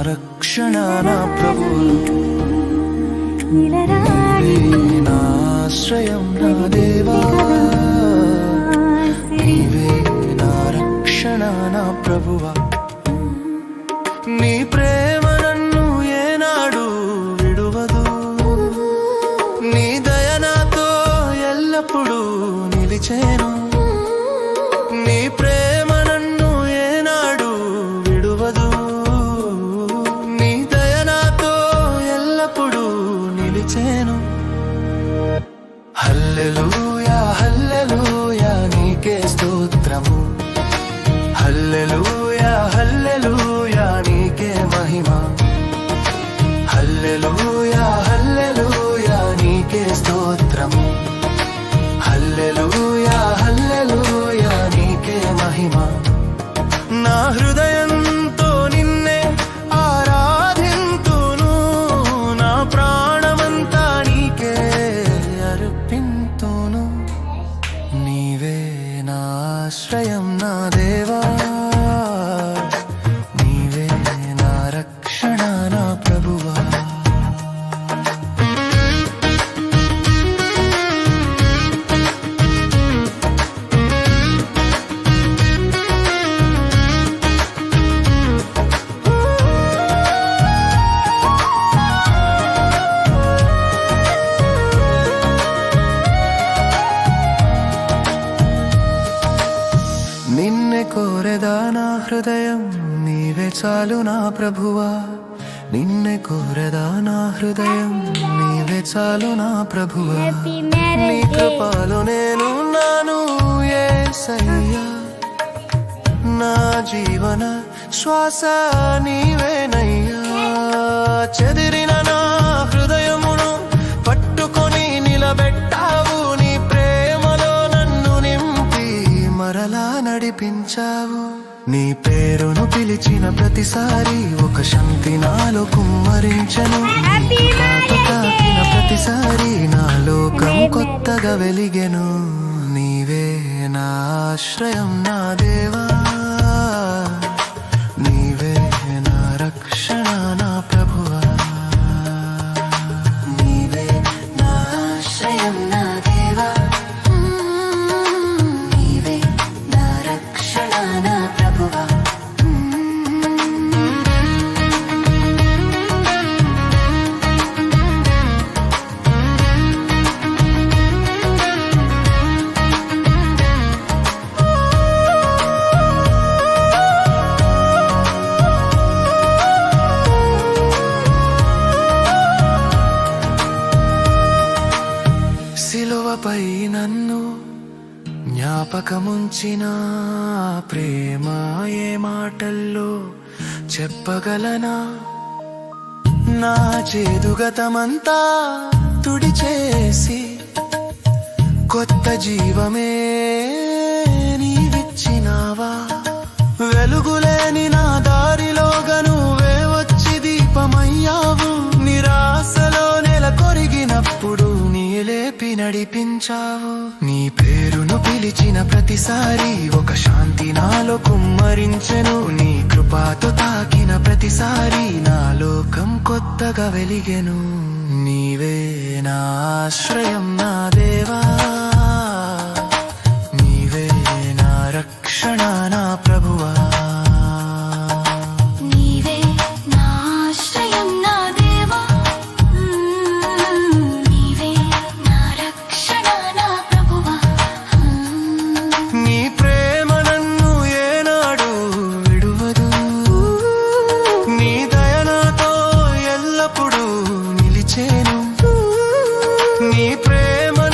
రక్షణ నా ప్రభువా, నా ఆశ్రయం నా దేవా, నీవే నా రక్షణ నా ప్రభువా. నీ ప్రేమ నన్ను ఏనాడు విడువదు, నీ దయ నాతో ఎల్లప్పుడూ నిలిచేను. నీ ప్రేమ నన్ను ఏనాడు విడువదు, నీ దయ నాతో ఎల్లప్పుడూ నిలిచేను. హల్లెలూయా హల్లెలూయా నీకే స్తోత్రము, హల్లెలూయా హల్లెలూయా నీకే మహిమ, హల్లెలూయా హల్లెలూయా నీకే స్తోత్రము, హల్లెలూయా హల్లెలూయా నీకే మహిమ. నా హృదయంతో నిన్నే ఆరాధింతును, నా ప్రాణమంతా నీకే అర్పింతును. నీవే నా ఆశ్రయం నా దేవా, నీవే నా రక్షణ నా ప్రభువా. నిన్నే కోరెదా నా హృదయం, నీవే చాలు నా ప్రభువా. నిన్నే కోరెదా నా హృదయం, నీవే చాలు నా ప్రభువా. నీ కృపలో నేను నాను యేసయ్యా, నా జీవన శ్వాస నీవేనయ్యా. చెదిరిన నా హృదయమును పట్టుకొని నిలబెట్టావు, నీ ప్రేమలో నన్ను నింపి మరలా నడిపించావు. నీ పేరును పిలిచిన ప్రతిసారి ఒక శాంతి నాలో కుమ్మరించను, తాకిన ప్రతిసారి నా లోకం కొత్తగా వెలిగెను. నీవే నా ఆశ్రయం నా దేవా, నీవే నా రక్షణ నా ప్రభువా. నీవే నా ఆశ్రయం నా దేవా, నీవే నా రక్షణ నా ప్రభువా. సిలువపై నన్ను జ్ఞాపకముంచిన ప్రేమ ఏ మాటల్లో చెప్పగలనా? నా చేదుగతమంతా తుడిచేసి కొత్త జీవమే నీవిచ్చినావా. వెలుగులేని నా దారిలోగా నువ్వే వచ్చి దీపమయ్యావు. నిరాశలో నెల కొరిగినప్పుడు నీ లేపి నడిపించావు. నీ పేరును పిలిచిన ప్రతిసారి ఒక శాంతి నాలో కుమ్మరించెను. నీ కృపతో తాకిన ప్రతిసారి నా లోకం కొత్తగా వెలిగెను. నీవే నా ఆశ్రయం నా దేవా, నీవే నా రక్షణ నా ప్రభువా. నీ ప్రేమ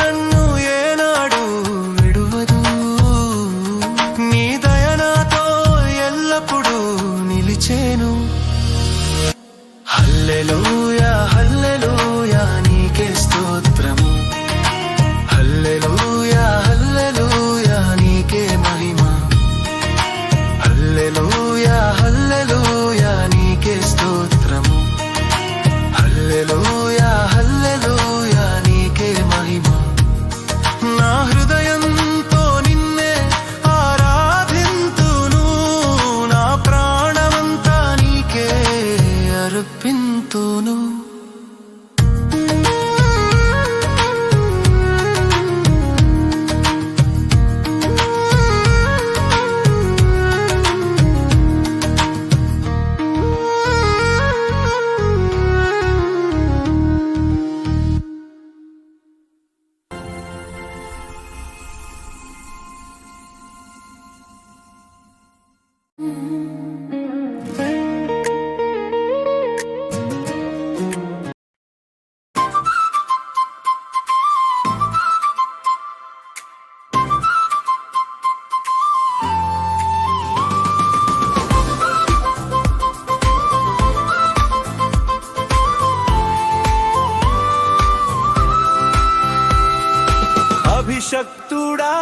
నన్ను ఏనాడు విడువదు, నీ దయ నాతో అభిషక్తుడా